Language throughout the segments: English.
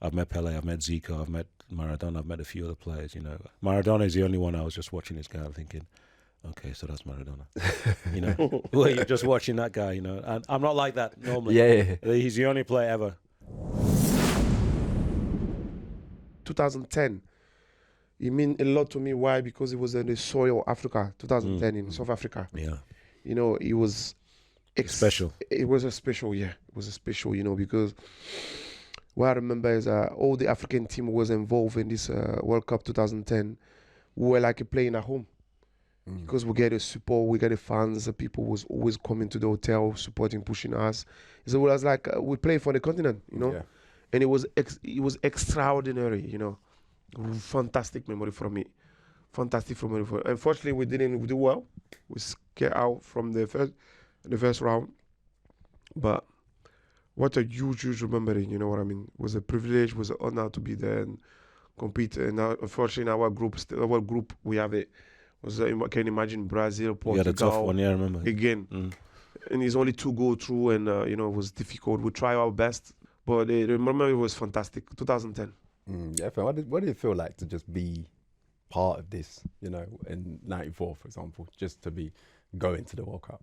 I've met Pele, I've met Zico, I've met Maradona, I've met a few other players, you know. Maradona is the only one I was just watching this guy, I'm thinking, okay, so that's Maradona. You know, well, you're just watching that guy, you know. And I'm not like that normally. Yeah. He's the only player ever. 2010, it meant a lot to me. Why? Because it was in the soil of Africa, 2010 in South Africa. Yeah. You know, it was Special. It was a special, yeah. It was a special, you know, because what I remember is all the African team was involved in this World Cup 2010. We were like playing at home. Because we get the support, we get the fans, the people was always coming to the hotel, supporting, pushing us. So it was like we play for the continent, you know. Yeah. And it was extraordinary, you know. Fantastic memory for me. Fantastic memory for me. Unfortunately, we didn't do well. We get out from the first round. But what a huge remembering, you know what I mean? It was a privilege, it was an honor to be there and compete. And unfortunately, in our group, we have it. I can imagine Brazil, Portugal. Yeah, the tough one, yeah, I remember. Again. And it's only 2 go through and, you know, it was difficult. We try our best. But the memory was fantastic. 2010. Yeah, what did it feel like to just be part of this, you know, in 94, for example, just to be going to the World Cup?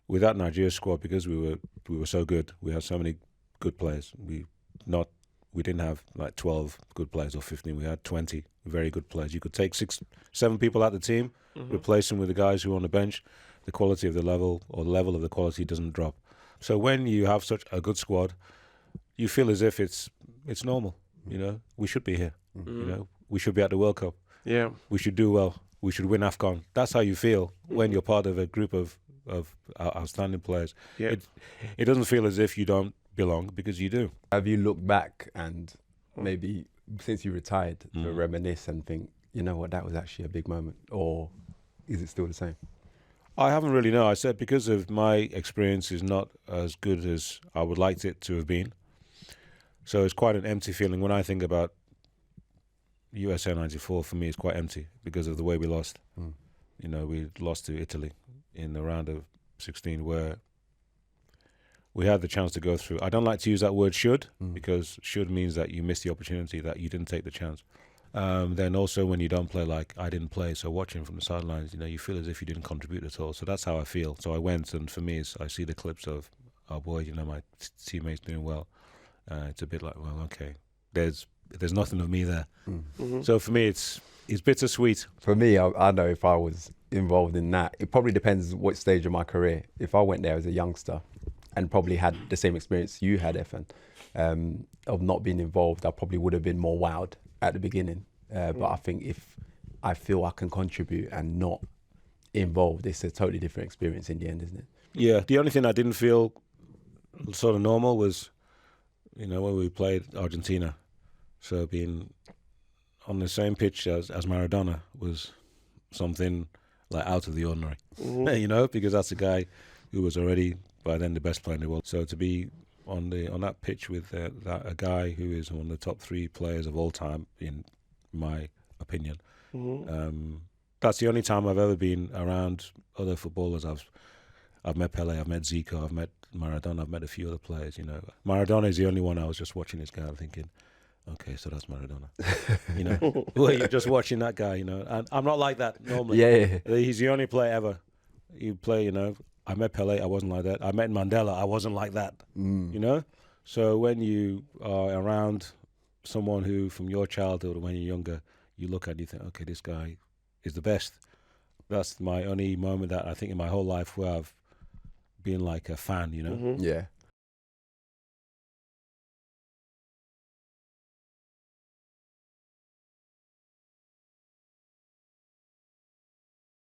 With that Nigeria squad, because we were so good, we had so many good players. We didn't have like 12 good players or 15. We had 20 very good players. You could take 6, 7 people out the team, replace them with the guys who are on the bench. The quality of the level, or the level of the quality, doesn't drop. So when you have such a good squad, you feel as if it's normal. You know, we should be here. You know, we should be at the World Cup. Yeah. We should do well. We should win AFCON. That's how you feel when you're part of a group of outstanding players. Yeah. It doesn't feel as if you don't belong, because you do. Have you looked back and maybe since you retired to reminisce and think, you know what, that was actually a big moment, or is it still the same? I haven't really known. I said because of my experience is not as good as I would like it to have been. So it's quite an empty feeling when I think about USA 94. For me, it's quite empty because of the way we lost. You know, we lost to Italy in the round of 16, where we had the chance to go through. I don't like to use that word should, because should means that you missed the opportunity, that you didn't take the chance. Then also when you don't play like I didn't play, so watching from the sidelines, you know, you feel as if you didn't contribute at all. So that's how I feel. So I went, and for me, I see the clips of, oh boy, you know, my teammates doing well. It's a bit like, well, okay, there's nothing of me there. So for me, it's bittersweet. For me, I know if I was involved in that, it probably depends what stage of my career. If I went there as a youngster and probably had the same experience you had, Efan, of not being involved, I probably would have been more wowed at the beginning. But I think if I feel I can contribute and not involved, it's a totally different experience in the end, isn't it? Yeah, the only thing I didn't feel sort of normal was, you know, when we played Argentina. So being on the same pitch as Maradona was something like out of the ordinary, you know, because that's a guy who was already by then the best player in the world. So to be on that pitch with a guy who is one of the top 3 players of all time, in my opinion, that's the only time I've ever been around other footballers. I've met Pele, I've met Zico, I've met Maradona, I've met a few other players, you know. Maradona is the only one I was just watching this guy, I'm thinking, okay, so that's Maradona. You know, well, you're just watching that guy, you know. And I'm not like that normally. Yeah. He's the only player ever. You play, you know. I met Pele, I wasn't like that. I met Mandela, I wasn't like that. You know? So when you are around someone who, from your childhood or when you're younger, you look at and you think, okay, this guy is the best. That's my only moment that I think in my whole life where I've been like a fan, you know? Yeah.